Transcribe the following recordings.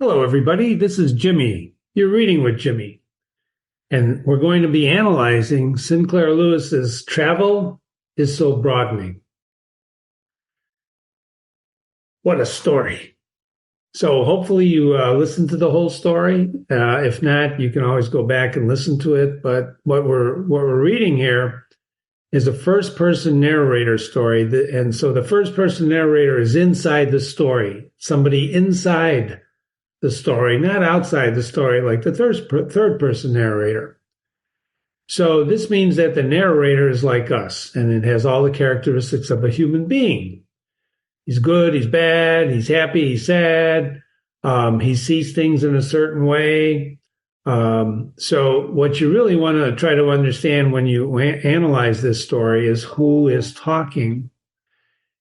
Hello, everybody. This is Jimmy. You're reading with Jimmy. And we're going to be analyzing Sinclair Lewis's Travel is So Broadening. What a story. So hopefully you listen to the whole story. If not, you can always go back and listen to it. But what we're reading here is a first-person narrator story. And so the first-person narrator is inside the story, somebody inside the story, not outside the story, like the third person narrator. So this means that the narrator is like us, and it has all the characteristics of a human being. He's good, he's bad, he's happy, he's sad. He sees things in a certain way. So what you really want to try to understand when you analyze this story is who is talking.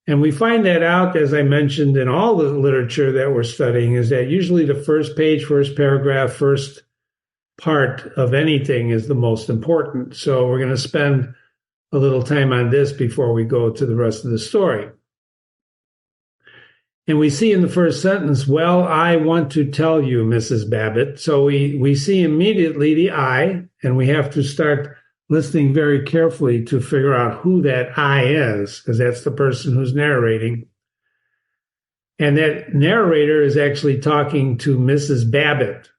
And we find that out, as I mentioned, in all the literature that we're studying, is that usually the first page, first paragraph, first part of anything is the most important. So we're going to spend a little time on this before we go to the rest of the story. And we see in the first sentence, well, I want to tell you, Mrs. Babbitt. So we see immediately the I, and we have to start listening very carefully to figure out who that I is, because that's the person who's narrating. And that narrator is actually talking to Mrs. Babbitt.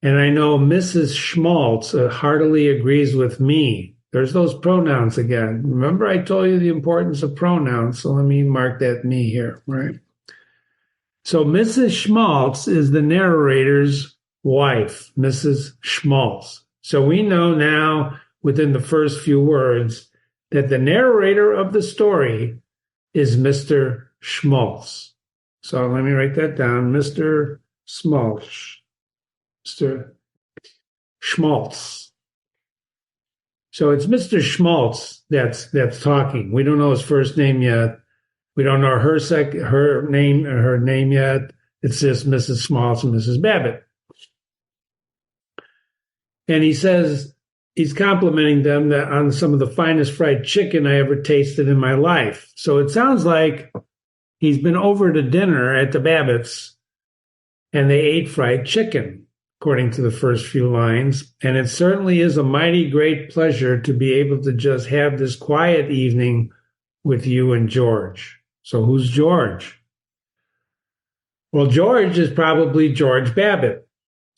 And I know Mrs. Schmaltz heartily agrees with me. There's those pronouns again. Remember I told you the importance of pronouns, so let me mark that me here, right? So Mrs. Schmaltz is the narrator's wife, Mrs. Schmaltz. So we know now within the first few words that the narrator of the story is Mr. Schmaltz. So let me write that down, Mr. Schmaltz. Mr. Schmaltz. So it's Mr. Schmaltz that's talking. We don't know his first name yet. We don't know her name yet. It's just Mrs. Schmaltz and Mrs. Babbitt. And he says he's complimenting them on some of the finest fried chicken I ever tasted in my life. So it sounds like he's been over to dinner at the Babbitts and they ate fried chicken, according to the first few lines. And it certainly is a mighty great pleasure to be able to just have this quiet evening with you and George. So who's George? Well, George is probably George Babbitt.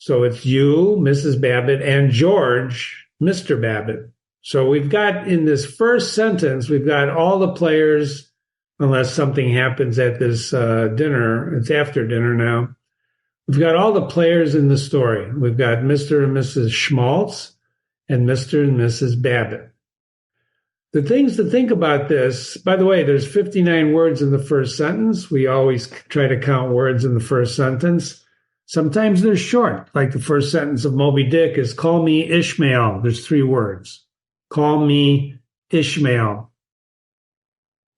So it's you, Mrs. Babbitt, and George, Mr. Babbitt. So we've got in this first sentence, we've got all the players, unless something happens at this dinner. It's after dinner now. We've got all the players in the story. We've got Mr. and Mrs. Schmaltz and Mr. and Mrs. Babbitt. The things to think about this, by the way, there's 59 words in the first sentence. We always try to count words in the first sentence. Sometimes they're short, like the first sentence of Moby Dick is, call me Ishmael. There's 3 words. Call me Ishmael.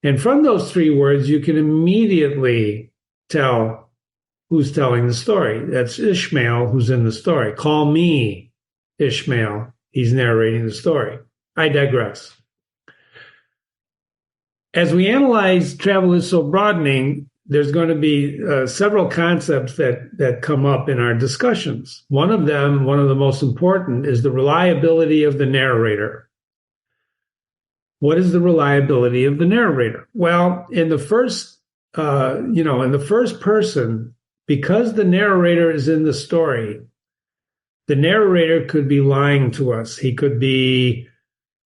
And from those 3 words, you can immediately tell who's telling the story. That's Ishmael who's in the story. Call me Ishmael. He's narrating the story. I digress. As we analyze Travel is So Broadening, there's going to be several concepts that come up in our discussions. One of them, one of the most important, is the reliability of the narrator. What is the reliability of the narrator? Well, in the first, in the first person, because the narrator is in the story, the narrator could be lying to us. He could be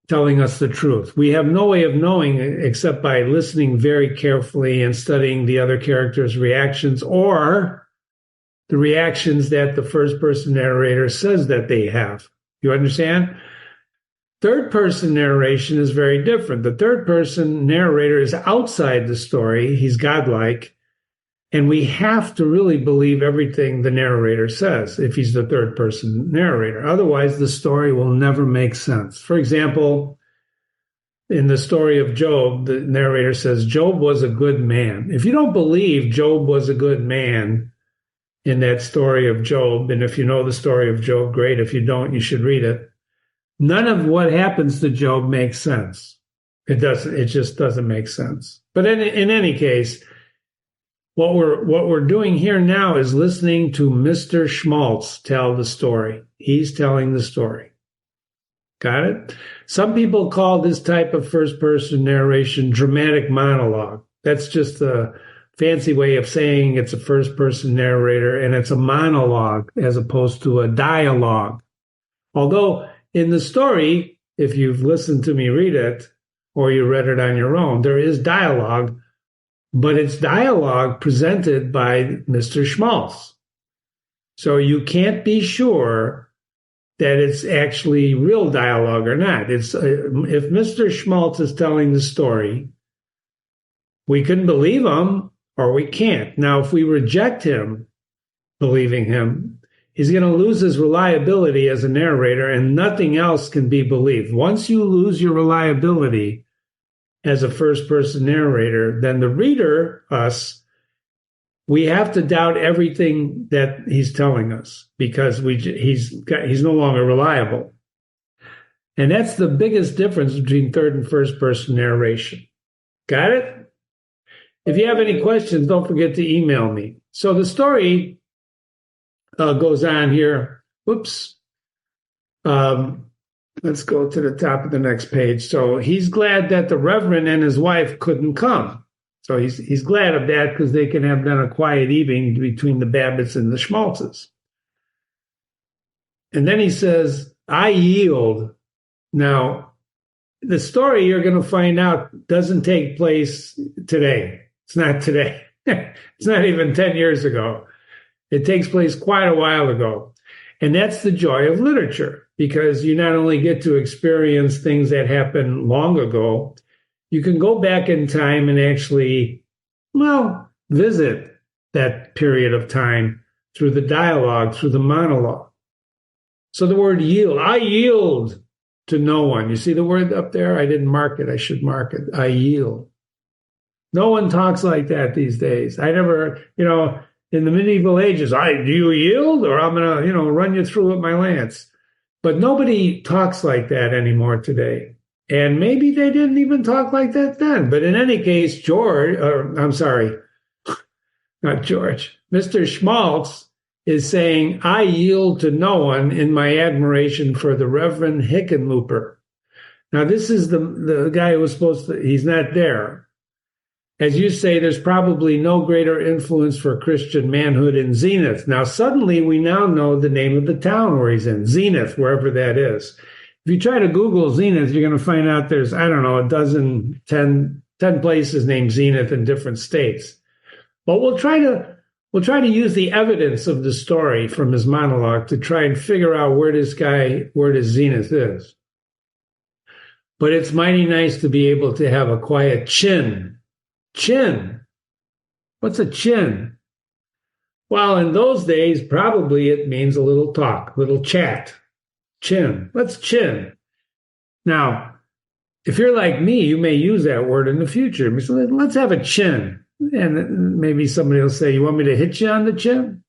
telling us the truth. We have no way of knowing except by listening very carefully and studying the other characters' reactions or the reactions that the first person narrator says that they have. You understand? Third person narration is very different. The third person narrator is outside the story. He's godlike. And we have to really believe everything the narrator says if he's the third person narrator. Otherwise, the story will never make sense. For example, in the story of Job, the narrator says, Job was a good man. If you don't believe Job was a good man in that story of Job, and if you know the story of Job, great. If you don't, you should read it. None of what happens to Job makes sense. It doesn't. It just doesn't make sense. But in any case, What we're doing here now is listening to Mr. Schmaltz tell the story. He's telling the story. Got it? Some people call this type of first-person narration dramatic monologue. That's just a fancy way of saying it's a first-person narrator, and it's a monologue as opposed to a dialogue. Although in the story, if you've listened to me read it, or you read it on your own, there is dialogue, but it's dialogue presented by Mr. Schmaltz. So you can't be sure that it's actually real dialogue or not. It's if Mr. Schmaltz is telling the story, we can believe him or we can't. Now, if we reject him, believing him, he's going to lose his reliability as a narrator, and nothing else can be believed. Once you lose your reliability as a first-person narrator, then the reader, us, we have to doubt everything that he's telling us because he's no longer reliable. And that's the biggest difference between third and first-person narration. Got it? If you have any questions, don't forget to email me. So the story goes on here. Whoops. Let's go to the top of the next page. So he's glad that the Reverend and his wife couldn't come. So he's glad of that because they can have then a quiet evening between the Babbitts and the Schmaltzes. And then he says, I yield. Now, the story you're going to find out doesn't take place today. It's not today. It's not even 10 years ago. It takes place quite a while ago. And that's the joy of literature, because you not only get to experience things that happened long ago, you can go back in time and actually, visit that period of time through the dialogue, through the monologue. So the word yield, I yield to no one. You see the word up there? I didn't mark it. I should mark it. I yield. No one talks like that these days. I never, in the medieval ages, do you yield or I'm going to, run you through with my lance. But nobody talks like that anymore today. And maybe they didn't even talk like that then. But in any case, Mr. Schmaltz is saying, I yield to no one in my admiration for the Reverend Hickenlooper. Now, this is the guy who was he's not there. As you say, there's probably no greater influence for Christian manhood in Zenith. Now, suddenly we now know the name of the town where he's in, Zenith, wherever that is. If you try to Google Zenith, you're going to find out there's, 10 places named Zenith in different states. But we'll try to use the evidence of the story from his monologue to try and figure out where this Zenith is. But it's mighty nice to be able to have a quiet chin. Chin. What's a chin? Well, in those days, probably it means a little talk, little chat. Chin. Let's chin. Now, if you're like me, you may use that word in the future. So let's have a chin. And maybe somebody will say, you want me to hit you on the chin?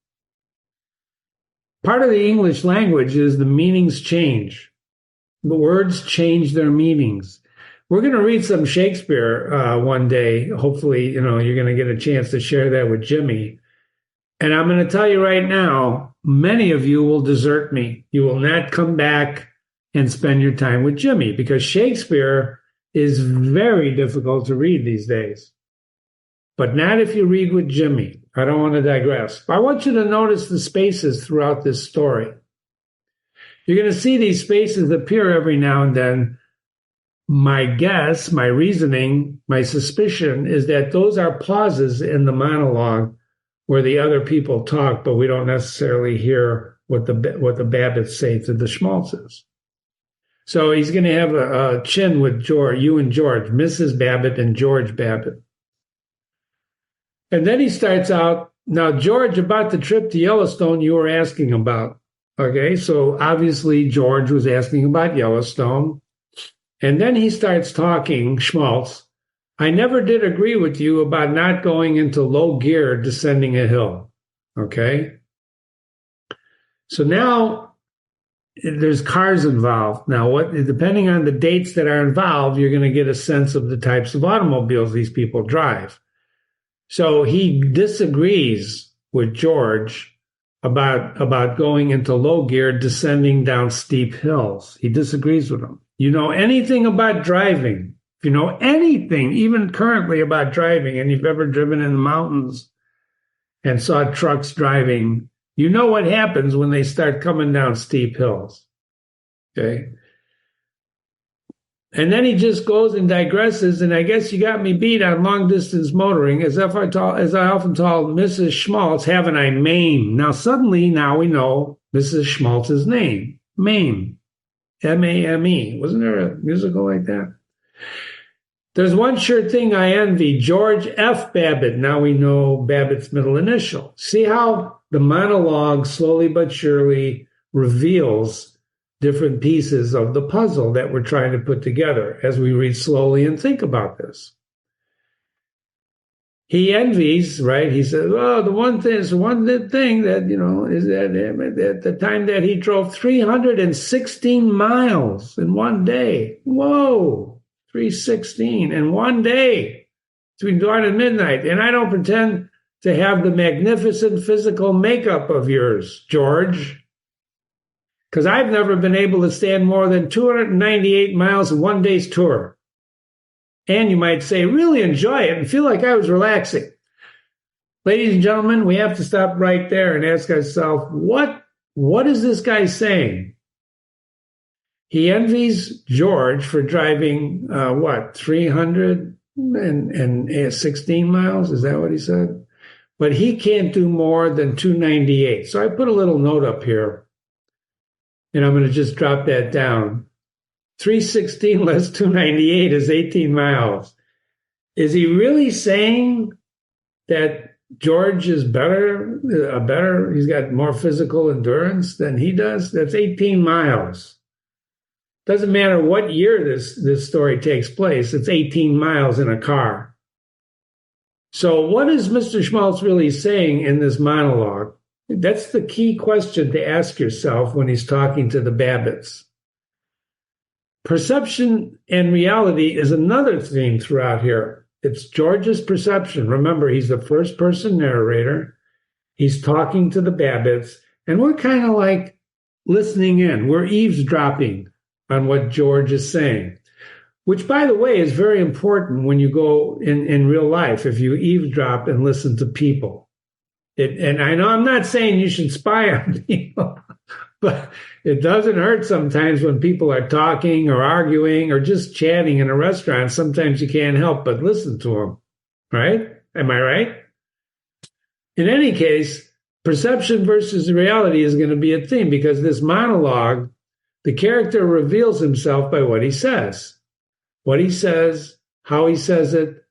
Part of the English language is the meanings change. The words change their meanings. We're going to read some Shakespeare one day. Hopefully, you're going to get a chance to share that with Jimmy. And I'm going to tell you right now, many of you will desert me. You will not come back and spend your time with Jimmy because Shakespeare is very difficult to read these days. But not if you read with Jimmy. I don't want to digress. I want you to notice the spaces throughout this story. You're going to see these spaces appear every now and then. My guess, my reasoning, my suspicion is that those are pauses in the monologue where the other people talk, but we don't necessarily hear what the Babbitts say to the Schmaltzes. So he's going to have a chin with George, you and George, Mrs. Babbitt and George Babbitt. And then he starts out, now, George, about the trip to Yellowstone you were asking about. Okay, so obviously George was asking about Yellowstone. And then he starts talking, Schmaltz, I never did agree with you about not going into low gear descending a hill. Okay? So now there's cars involved. Now, depending on the dates that are involved, you're going to get a sense of the types of automobiles these people drive. So he disagrees with George about going into low gear, descending down steep hills. He disagrees with him. You know anything about driving, if you know anything, even currently about driving, and you've ever driven in the mountains and saw trucks driving, you know what happens when they start coming down steep hills. Okay. And then he just goes and digresses, and I guess you got me beat on long distance motoring, as I often told Mrs. Schmaltz, haven't I, Mame? Now suddenly, now we know Mrs. Schmaltz's name, Mame, M-A-M-E. Wasn't there a musical like that? There's one sure thing I envy, George F. Babbitt. Now we know Babbitt's middle initial. See how the monologue slowly but surely reveals different pieces of the puzzle that we're trying to put together as we read slowly and think about this. He envies, right? He says, "Oh, the one thing that, you know, is that at the time that he drove 316 miles in one day." Whoa, 316 in one day between dawn and midnight. And I don't pretend to have the magnificent physical makeup of yours, George, because I've never been able to stand more than 298 miles in one day's tour. And you might say, really enjoy it and feel like I was relaxing. Ladies and gentlemen, we have to stop right there and ask ourselves, what is this guy saying? He envies George for driving, 316 miles? Is that what he said? But he can't do more than 298. So I put a little note up here. And I'm going to just drop that down. 316 less 298 is 18 miles. Is he really saying that George is better, he's got more physical endurance than he does? That's 18 miles. Doesn't matter what year this story takes place, it's 18 miles in a car. So what is Mr. Schmaltz really saying in this monologue? That's the key question to ask yourself when he's talking to the Babbitts. Perception and reality is another theme throughout here. It's George's perception. Remember, he's the first person narrator. He's talking to the Babbitts, and we're kind of like listening in. We're eavesdropping on what George is saying, which, by the way, is very important when you go in real life, if you eavesdrop and listen to people. And I know I'm not saying you should spy on people, but it doesn't hurt sometimes when people are talking or arguing or just chatting in a restaurant. Sometimes you can't help but listen to them, right? Am I right? In any case, perception versus reality is going to be a theme because this monologue, the character reveals himself by what he says. What he says, how he says it,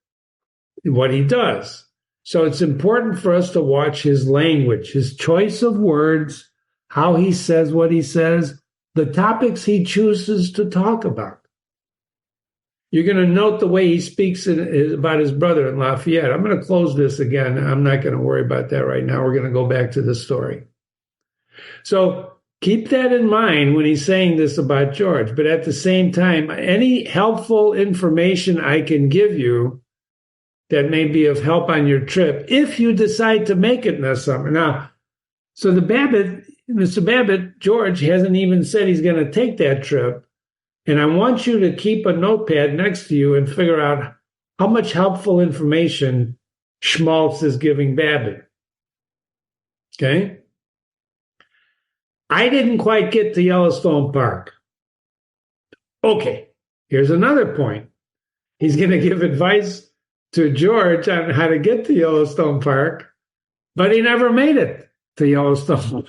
what he does. So it's important for us to watch his language, his choice of words, how he says what he says, the topics he chooses to talk about. You're going to note the way he speaks about his brother in Lafayette. I'm going to close this again. I'm not going to worry about that right now. We're going to go back to the story. So keep that in mind when he's saying this about George. But at the same time, any helpful information I can give you that may be of help on your trip, if you decide to make it this summer. Now, so Mr. Babbitt, George hasn't even said he's going to take that trip. And I want you to keep a notepad next to you and figure out how much helpful information Schmaltz is giving Babbitt. Okay? I didn't quite get to Yellowstone Park. Okay, here's another point. He's going to give advice to George on how to get to Yellowstone Park, but he never made it to Yellowstone.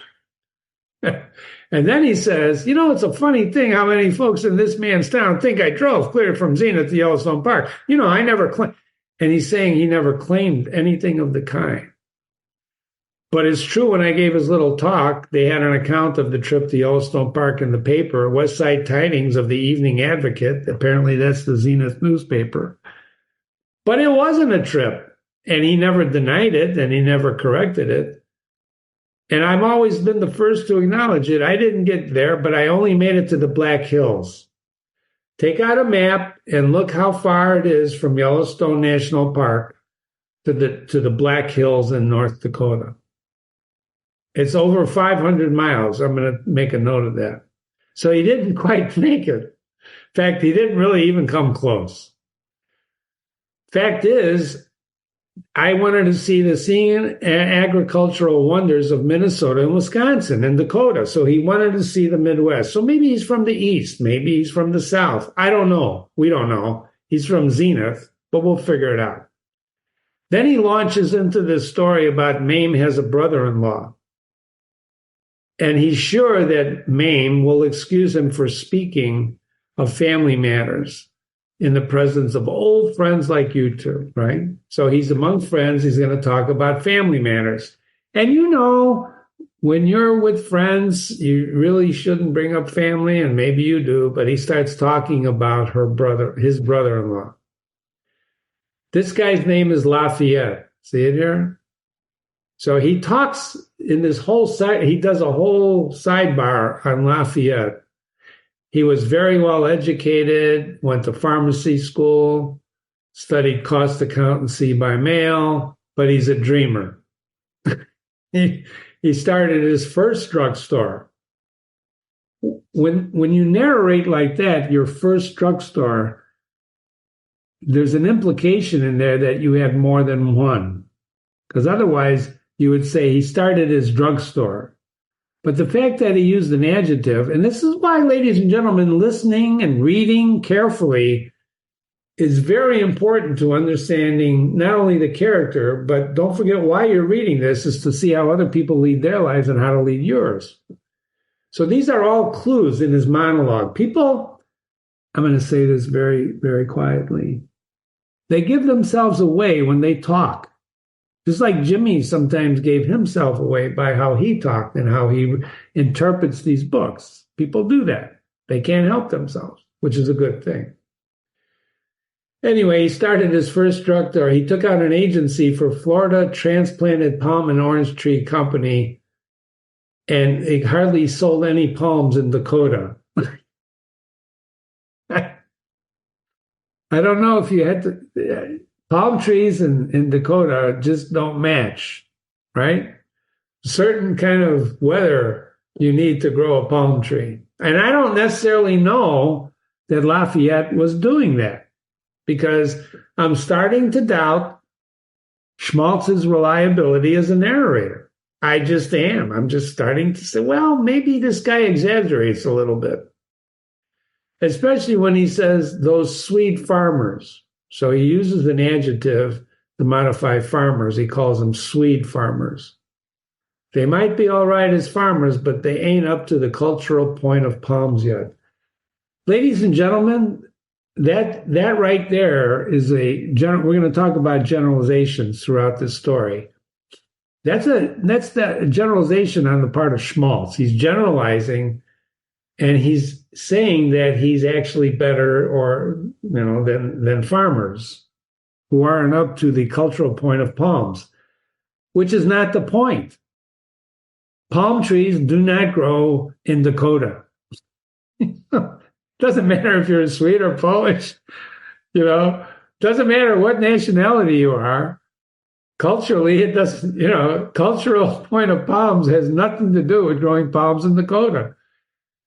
And then he says, you know, it's a funny thing how many folks in this man's town think I drove clear from Zenith to Yellowstone Park. You know, I never claimed. And he's saying he never claimed anything of the kind. But it's true, when I gave his little talk, they had an account of the trip to Yellowstone Park in the paper, West Side Tidings of the Evening Advocate. Apparently that's the Zenith newspaper. But it wasn't a trip, and he never denied it, and he never corrected it. And I've always been the first to acknowledge it. I didn't get there, but I only made it to the Black Hills. Take out a map and look how far it is from Yellowstone National Park to the Black Hills in North Dakota. It's over 500 miles. I'm going to make a note of that. So he didn't quite make it. In fact, he didn't really even come close. Fact is, I wanted to see the scene agricultural wonders of Minnesota and Wisconsin and Dakota. So he wanted to see the Midwest. So maybe he's from the East. Maybe he's from the South. I don't know. We don't know. He's from Zenith, but we'll figure it out. Then he launches into this story about Mame has a brother-in-law. And he's sure that Mame will excuse him for speaking of family matters in the presence of old friends like you two, right? So he's among friends. He's going to talk about family matters. And you know, when you're with friends, you really shouldn't bring up family, and maybe you do, but he starts talking about his brother-in-law. This guy's name is Lafayette. See it here? So he talks in this whole side, he does a whole sidebar on Lafayette. He was very well educated, went to pharmacy school, studied cost accountancy by mail, but he's a dreamer. He started his first drugstore. When you narrate like that, your first drugstore, there's an implication in there that you had more than one. Because otherwise, you would say he started his drugstore. But the fact that he used an adjective, and this is why, ladies and gentlemen, listening and reading carefully is very important to understanding not only the character, but don't forget why you're reading this is to see how other people lead their lives and how to lead yours. So these are all clues in his monologue. People, I'm going to say this very, very quietly, they give themselves away when they talk. Just like Jimmy sometimes gave himself away by how he talked and how he interprets these books. People do that. They can't help themselves, which is a good thing. Anyway, he started his first drugstore. He took out an agency for Florida Transplanted Palm and Orange Tree Company, and he hardly sold any palms in Dakota. I don't know if you had to... Palm trees in Dakota just don't match, right? Certain kind of weather you need to grow a palm tree. And I don't necessarily know that Lafayette was doing that because I'm starting to doubt Schmaltz's reliability as a narrator. I just am. I'm just starting to say, well, maybe this guy exaggerates a little bit, especially when he says those Swede farmers. So he uses an adjective to modify farmers. He calls them Swede farmers. They might be all right as farmers, but they ain't up to the cultural point of palms yet. Ladies and gentlemen, that right there is we're going to talk about generalizations throughout this story. That's the generalization on the part of Schmaltz. He's generalizing, and he's saying that he's actually better than farmers who aren't up to the cultural point of palms, which is not the point. Palm trees do not grow in Dakota. Doesn't matter if you're Swede or Polish, doesn't matter what nationality you are. Culturally, it doesn't, cultural point of palms has nothing to do with growing palms in Dakota.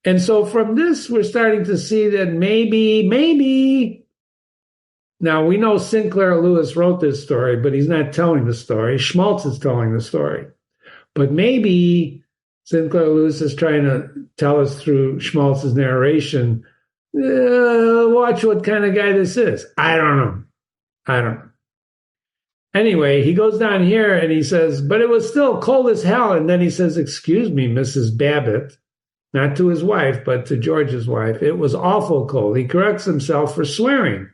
And so from this, we're starting to see that maybe, now we know Sinclair Lewis wrote this story, but he's not telling the story. Schmaltz is telling the story. But maybe Sinclair Lewis is trying to tell us through Schmaltz's narration, watch what kind of guy this is. I don't know. Anyway, he goes down here and he says, but it was still cold as hell. And then he says, excuse me, Mrs. Babbitt. Not to his wife, but to George's wife. It was awful cold. He corrects himself for swearing.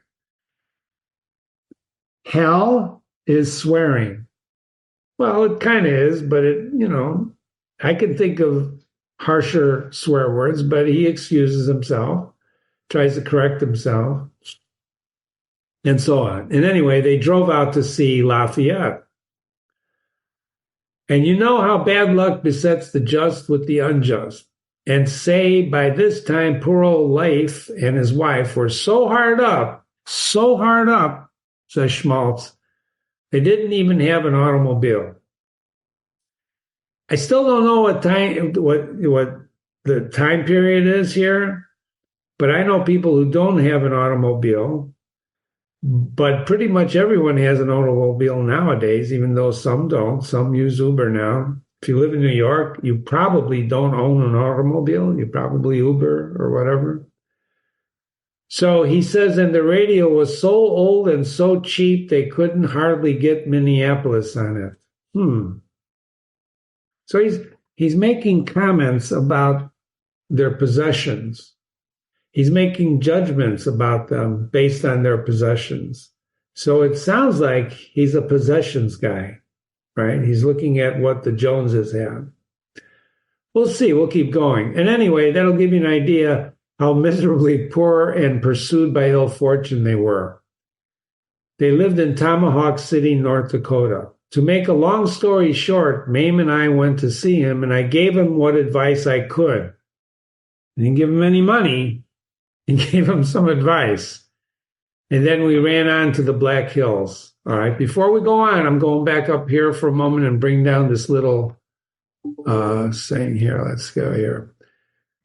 Hell is swearing. Well, it kind of is, but I can think of harsher swear words, but he excuses himself, tries to correct himself, and so on. And anyway, they drove out to see Lafayette. And you know how bad luck besets the just with the unjust. And say by this time, poor old Leif and his wife were so hard up, says Schmaltz, They didn't even have an automobile. I still don't know what the time period is here, but I know people who don't have an automobile. But pretty much everyone has an automobile nowadays, even though some don't. Some use Uber now. If you live in New York, you probably don't own an automobile. You probably Uber or whatever. So he says, and the radio was so old and so cheap, they couldn't hardly get Minneapolis on it. So he's making comments about their possessions. He's making judgments about them based on their possessions. So it sounds like he's a possessions guy, right? He's looking at what the Joneses have. We'll see. We'll keep going. And anyway, that'll give you an idea how miserably poor and pursued by ill fortune they were. They lived in Tomahawk City, North Dakota. To make a long story short, Mame and I went to see him, and I gave him what advice I could. I didn't give him any money. And gave him some advice. And then we ran on to the Black Hills. All right. Before we go on, I'm going back up here for a moment and bring down this little saying here. Let's go here.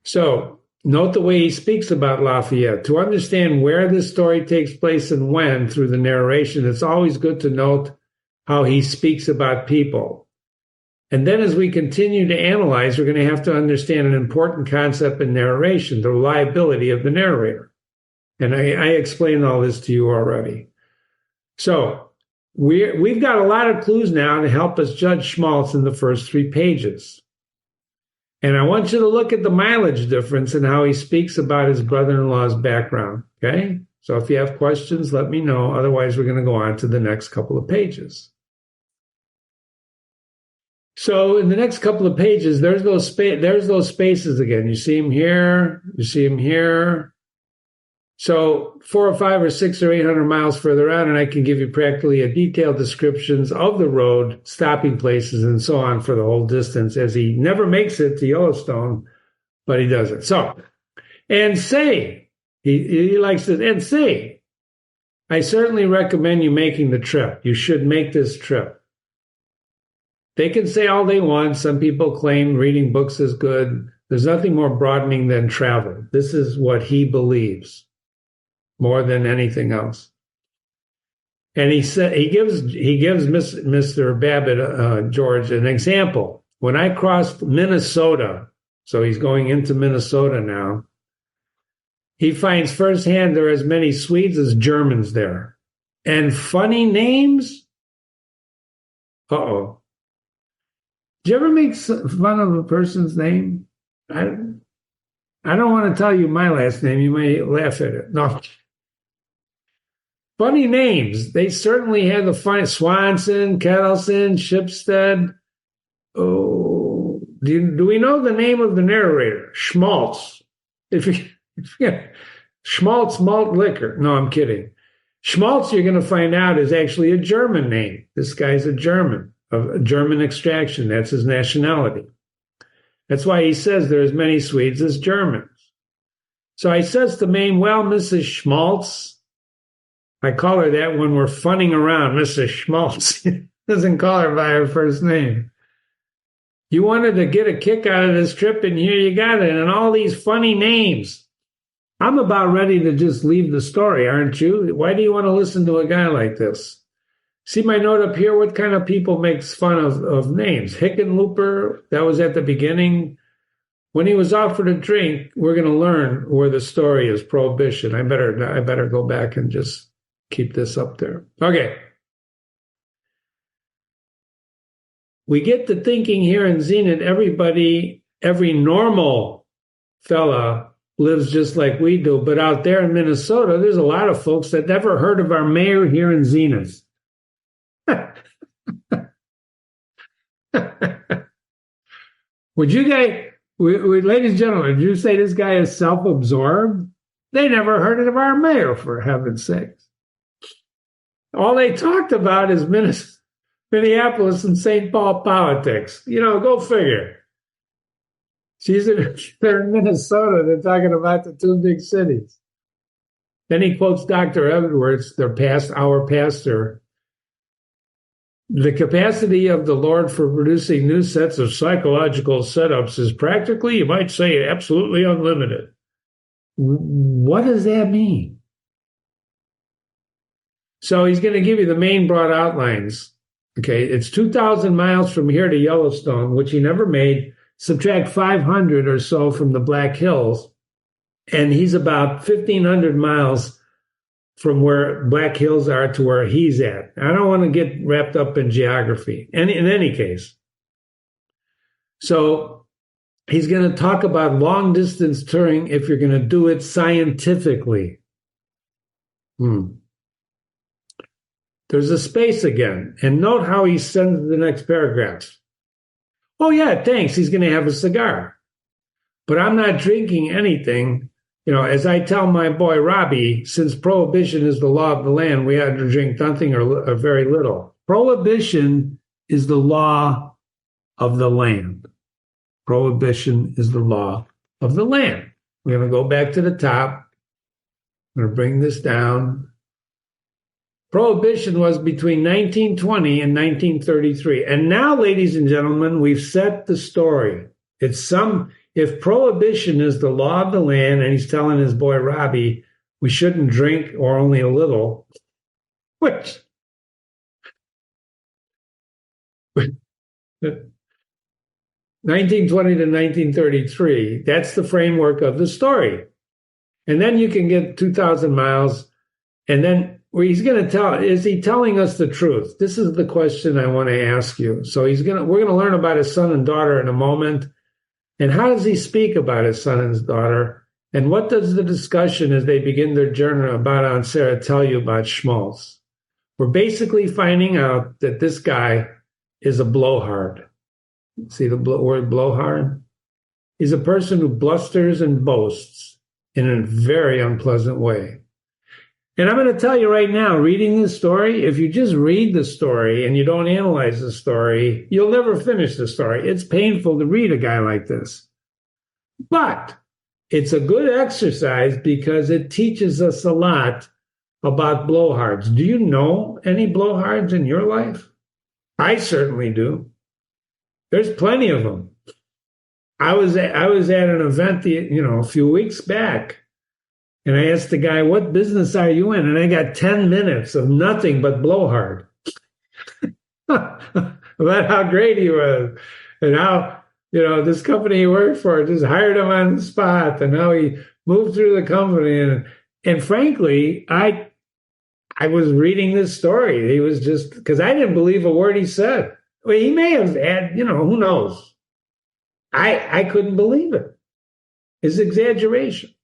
So note the way he speaks about Lafayette. To understand where this story takes place and when through the narration, it's always good to note how he speaks about people. And then as we continue to analyze, we're going to have to understand an important concept in narration, the reliability of the narrator. And I explained all this to you already. So we've got a lot of clues now to help us judge Schmaltz in the first 3 pages. And I want you to look at the mileage difference in how he speaks about his brother-in-law's background, okay? So if you have questions, let me know. Otherwise, we're going to go on to the next couple of pages. So in the next couple of pages, there's those spaces again. You see them here. You see them here. So 4 or 5 or 6 or 800 miles further on, and I can give you practically a detailed descriptions of the road, stopping places, and so on for the whole distance, as he never makes it to Yellowstone, but he does it. So, and say, he likes it, and say, I certainly recommend you making the trip. You should make this trip. They can say all they want. Some people claim reading books is good. There's nothing more broadening than travel. This is what he believes more than anything else. And he gives Mr. Babbitt, George, an example. When I crossed Minnesota, so he's going into Minnesota now, he finds firsthand there are as many Swedes as Germans there. And funny names? Uh-oh. Did you ever make fun of a person's name? I don't want to tell you my last name. You may laugh at it. No. Funny names. They certainly had the fun. Swanson, Kettleson, Shipstead. Oh, do we know the name of the narrator? Schmaltz. Schmaltz malt liquor. No, I'm kidding. Schmaltz, you're going to find out, is actually a German name. This guy's a German. Of German extraction. That's his nationality. That's why he says there are as many Swedes as Germans. So I says to Mame, well, Mrs. Schmaltz, I call her that when we're funning around, Mrs. Schmaltz. Doesn't call her by her first name. You wanted to get a kick out of this trip, and here you got it, and all these funny names. I'm about ready to just leave the story, aren't you? Why do you want to listen to a guy like this? See my note up here? What kind of people makes fun of names? Hickenlooper, that was at the beginning. When he was offered a drink, we're going to learn where the story is prohibition. I better go back and just keep this up there. Okay. We get to thinking here in Zenit, every normal fella lives just like we do. But out there in Minnesota, there's a lot of folks that never heard of our mayor here in Zenit. Ladies and gentlemen, would you say this guy is self-absorbed? They never heard of our mayor, for heaven's sakes. All they talked about is Minneapolis and St. Paul politics. Go figure. They're in Minnesota. They're talking about the 2 big cities. Then he quotes Dr. Edwards, our pastor. The capacity of the Lord for producing new sets of psychological setups is practically, you might say, absolutely unlimited. What does that mean? So he's going to give you the main broad outlines. Okay, it's 2,000 miles from here to Yellowstone, which he never made. Subtract 500 or so from the Black Hills, and he's about 1,500 miles from where Black Hills are to where he's at. I don't want to get wrapped up in geography. In any case. So he's going to talk about long distance touring if you're going to do it scientifically. There's a space again. And note how he sends the next paragraph. Oh, yeah, thanks. He's going to have a cigar. But I'm not drinking anything. You know, as I tell my boy Robbie, since prohibition is the law of the land, we had to drink nothing or very little. Prohibition is the law of the land. Prohibition is the law of the land. We're going to go back to the top. I'm going to bring this down. Prohibition was between 1920 and 1933. And now, ladies and gentlemen, we've set the story. If prohibition is the law of the land, and he's telling his boy Robbie, we shouldn't drink or only a little, which 1920 to 1933, that's the framework of the story. And then you can get 2,000 miles, and then he's going to tell, is he telling us the truth? This is the question I want to ask you. So we're going to learn about his son and daughter in a moment. And how does he speak about his son and his daughter? And what does the discussion as they begin their journey about Aunt Sarah tell you about schmaltz? We're basically finding out that this guy is a blowhard. See the word blowhard? He's a person who blusters and boasts in a very unpleasant way. And I'm going to tell you right now, reading this story, if you just read the story and you don't analyze the story, you'll never finish the story. It's painful to read a guy like this. But it's a good exercise because it teaches us a lot about blowhards. Do you know any blowhards in your life? I certainly do. There's plenty of them. I was at an event, a few weeks back. And I asked the guy, what business are you in? And I got 10 minutes of nothing but blowhard. About how great he was. And how, this company he worked for just hired him on the spot. And how he moved through the company. And frankly, I was reading this story. He was just, because I didn't believe a word he said. Well, he may have had, who knows? I couldn't believe it. His exaggeration.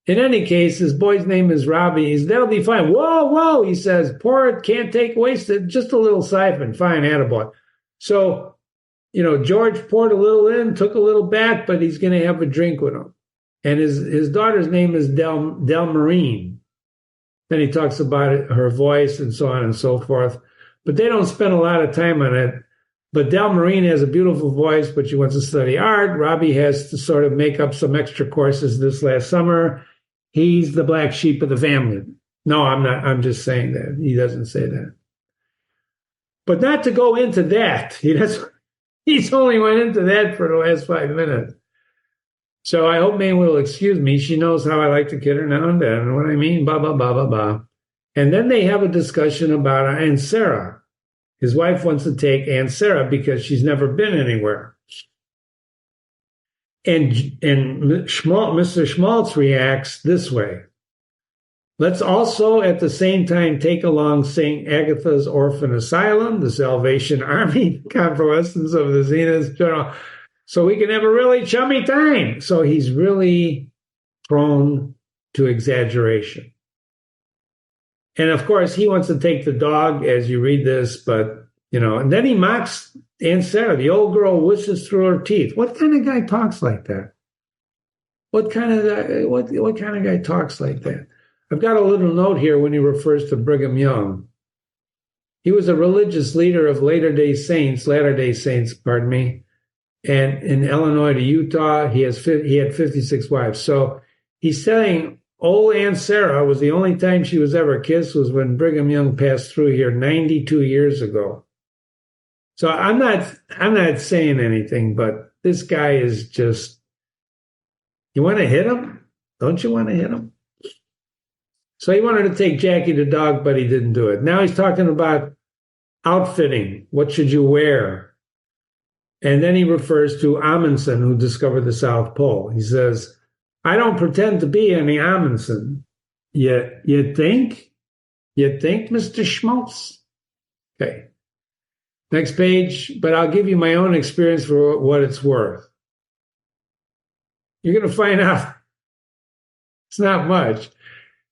In any case, his boy's name is Robbie. That'll be fine. Whoa, he says, pour it, can't take wasted, just a little siphon. Fine, attaboy. So, George poured a little in, took a little back, but he's going to have a drink with him. And his daughter's name is Del Marine. Then he talks about her voice and so on and so forth. But they don't spend a lot of time on it. But Del Marine has a beautiful voice, but she wants to study art. Robbie has to sort of make up some extra courses this last summer. He's the black sheep of the family. No, I'm not. I'm just saying that. He doesn't say that. But not to go into that. He's only went into that for the last 5 minutes. So I hope May will excuse me. She knows how I like to kid her now and then. And what I mean, blah, blah, blah, blah, blah. And then they have a discussion about Aunt Sarah. His wife wants to take Aunt Sarah because she's never been anywhere. And Mr. Schmaltz reacts this way. Let's also at the same time take along St. Agatha's Orphan Asylum, the Salvation Army, Convalescence of the Zenith General, so we can have a really chummy time. So he's really prone to exaggeration. And of course, he wants to take the dog as you read this, but, and then he mocks Aunt Sarah. The old girl wishes through her teeth. What kind of guy talks like that? What kind of guy talks like that? I've got a little note here when he refers to Brigham Young. He was a religious leader of Latter-day Saints, and in Illinois to Utah, he had 56 wives. So he's saying old Aunt Sarah was the only time she was ever kissed was when Brigham Young passed through here 92 years ago. So I'm not saying anything, but this guy is just, you want to hit him? Don't you want to hit him? So he wanted to take Jackie the dog, but he didn't do it. Now he's talking about outfitting. What should you wear? And then he refers to Amundsen, who discovered the South Pole. He says, I don't pretend to be any Amundsen. You think? You think, Mr. Schmaltz? Okay. Next page, but I'll give you my own experience for what it's worth. You're going to find out it's not much.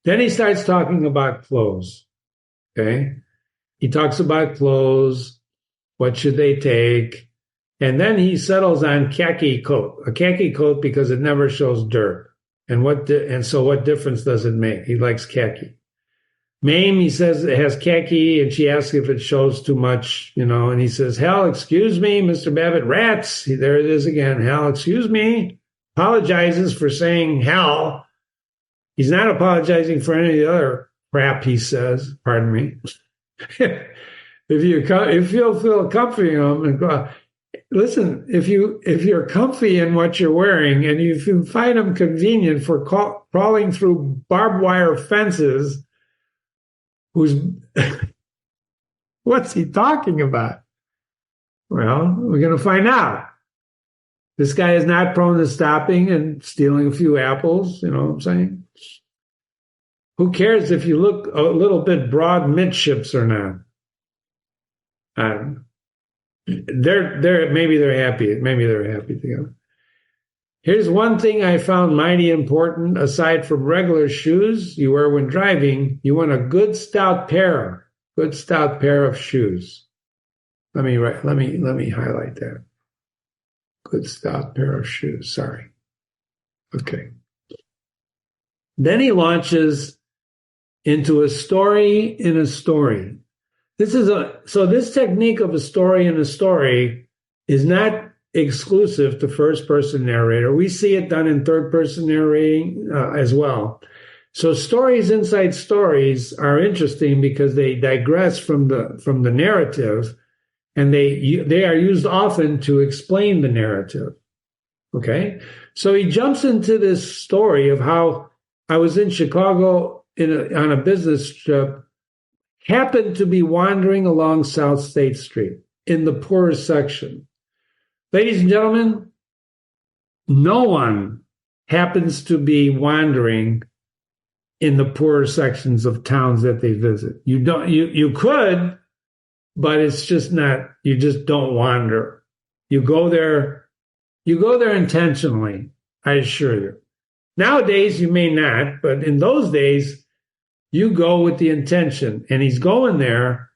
Then he starts talking about clothes. Okay. He talks about clothes. What should they take? And then he settles on khaki coat, a khaki coat because it never shows dirt. And so what difference does it make? He likes khaki. Mame, he says it has khaki, and she asks if it shows too much, and he says, hell, excuse me, Mr. Babbitt, rats. There it is again. Hell, excuse me. Apologizes for saying hell. He's not apologizing for any of the other crap he says. Pardon me. If you'll feel comfy in them, and go, listen, if you're comfy in what you're wearing, and if you find them convenient for crawling through barbed wire fences, what's he talking about? Well, we're going to find out. This guy is not prone to stopping and stealing a few apples. You know what I'm saying? Who cares if you look a little bit broad midships or not? I don't know. Maybe they're happy. Maybe they're happy together. Here's one thing I found mighty important. Aside from regular shoes you wear when driving, you want a good stout pair of shoes. Let me highlight that. Good stout pair of shoes. Sorry. Okay. Then he launches into a story in a story. This technique of a story in a story is not exclusive to first-person narrator. We see it done in third-person narrating as well. So stories inside stories are interesting because they digress from the narrative, and they are used often to explain the narrative. Okay, so he jumps into this story of how I was in Chicago on a business trip, happened to be wandering along South State Street in the poorest section. Ladies and gentlemen, no one happens to be wandering in the poorer sections of towns that they visit. You could, but it's just not, you just don't wander. You go there intentionally, I assure you. Nowadays, you may not, but in those days, you go with the intention, and he's going there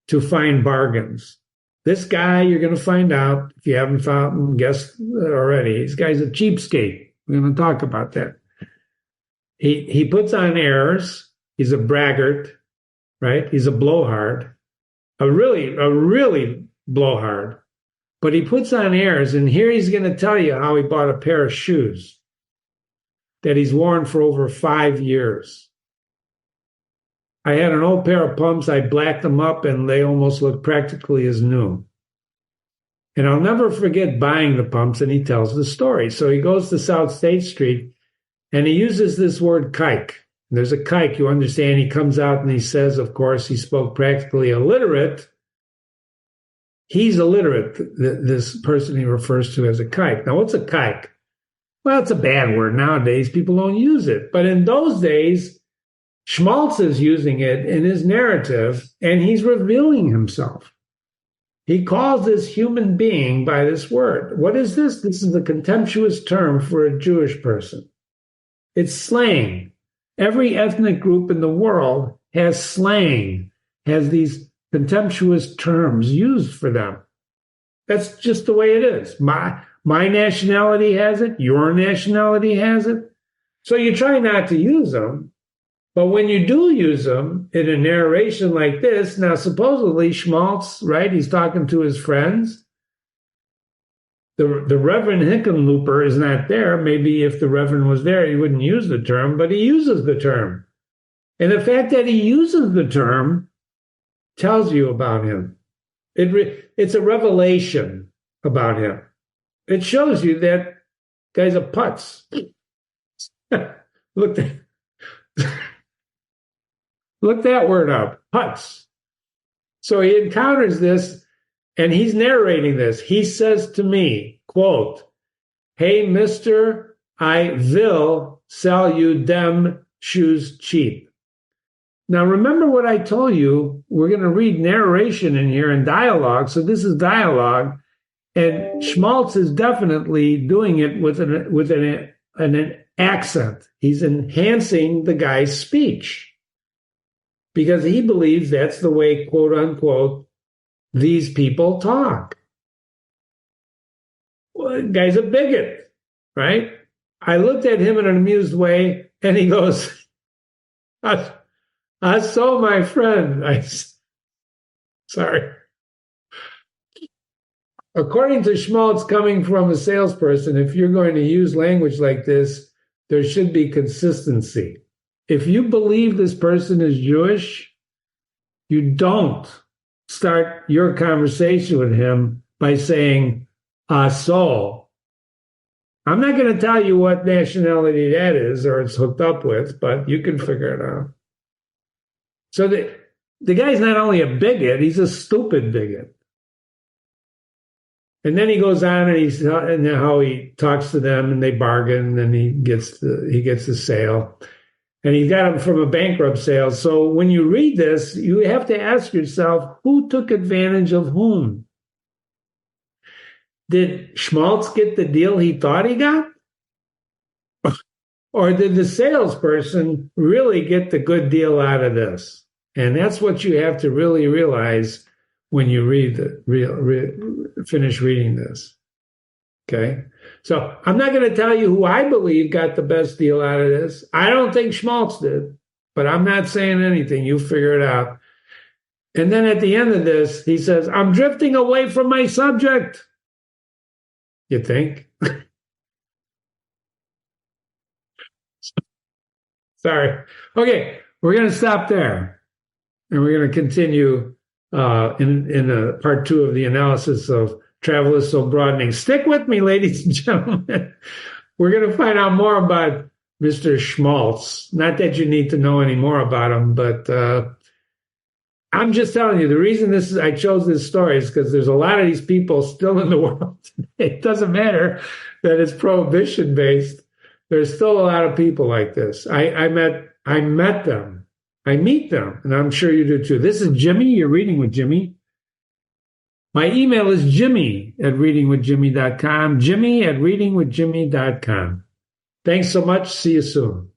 to find bargains. This guy, you're going to find out, if you haven't guessed already, this guy's a cheapskate. We're going to talk about that. He puts on airs. He's a braggart, right? He's a blowhard, a really blowhard. But he puts on airs, and here he's going to tell you how he bought a pair of shoes that he's worn for over 5 years. I had an old pair of pumps. I blacked them up, and they almost look practically as new. And I'll never forget buying the pumps, and he tells the story. So he goes to South State Street, and he uses this word kike. There's a kike, you understand. He comes out and he says, of course, he spoke practically illiterate. He's illiterate, this person he refers to as a kike. Now, what's a kike? Well, it's a bad word. Nowadays, people don't use it. But in those days, Schmaltz is using it in his narrative, and he's revealing himself. He calls this human being by this word. What is this? This is a contemptuous term for a Jewish person. It's slang. Every ethnic group in the world has slang, has these contemptuous terms used for them. That's just the way it is. My nationality has it. Your nationality has it. So you try not to use them. But when you do use them in a narration like this, now supposedly Schmaltz, right, he's talking to his friends. the Reverend Hickenlooper is not there. Maybe if the Reverend was there, he wouldn't use the term, but he uses the term. And the fact that he uses the term tells you about him. It's a revelation about him. It shows you that guy's a putz. Look that word up, putz. So he encounters this, and he's narrating this. He says to me, quote, "Hey, mister, I will sell you them shoes cheap." Now, remember what I told you. We're going to read narration in here and dialogue. So this is dialogue. And Schmaltz is definitely doing it with an accent. He's enhancing the guy's speech because he believes that's the way, quote unquote, these people talk. Well, the guy's a bigot, right? I looked at him in an amused way, and he goes, I saw my friend. Sorry. According to Schmaltz, coming from a salesperson, if you're going to use language like this, there should be consistency. If you believe this person is Jewish, you don't start your conversation with him by saying, so. I'm not going to tell you what nationality that is or it's hooked up with, but you can figure it out. So the guy's not only a bigot, he's a stupid bigot. And then he goes on and how he talks to them and they bargain and he gets the sale. And he got them from a bankrupt sale. So when you read this, you have to ask yourself, who took advantage of whom? Did Schmaltz get the deal he thought he got? Or did the salesperson really get the good deal out of this? And that's what you have to really realize when you finish reading this. Okay? So I'm not going to tell you who I believe got the best deal out of this. I don't think Schmaltz did, but I'm not saying anything. You figure it out. And then at the end of this, he says, I'm drifting away from my subject. You think? Sorry. Okay, we're going to stop there. And we're going to continue in part 2 of the analysis of Travel is So Broadening. Stick with me, ladies and gentlemen. We're going to find out more about Mr. Schmaltz. Not that you need to know any more about him, but I'm just telling you, the reason I chose this story is because there's a lot of these people still in the world today. It doesn't matter that it's prohibition-based. There's still a lot of people like this. I met them. I meet them, and I'm sure you do too. This is Jimmy. You're reading with Jimmy. My email is jimmy@readingwithjimmy.com, jimmy@readingwithjimmy.com. Thanks so much. See you soon.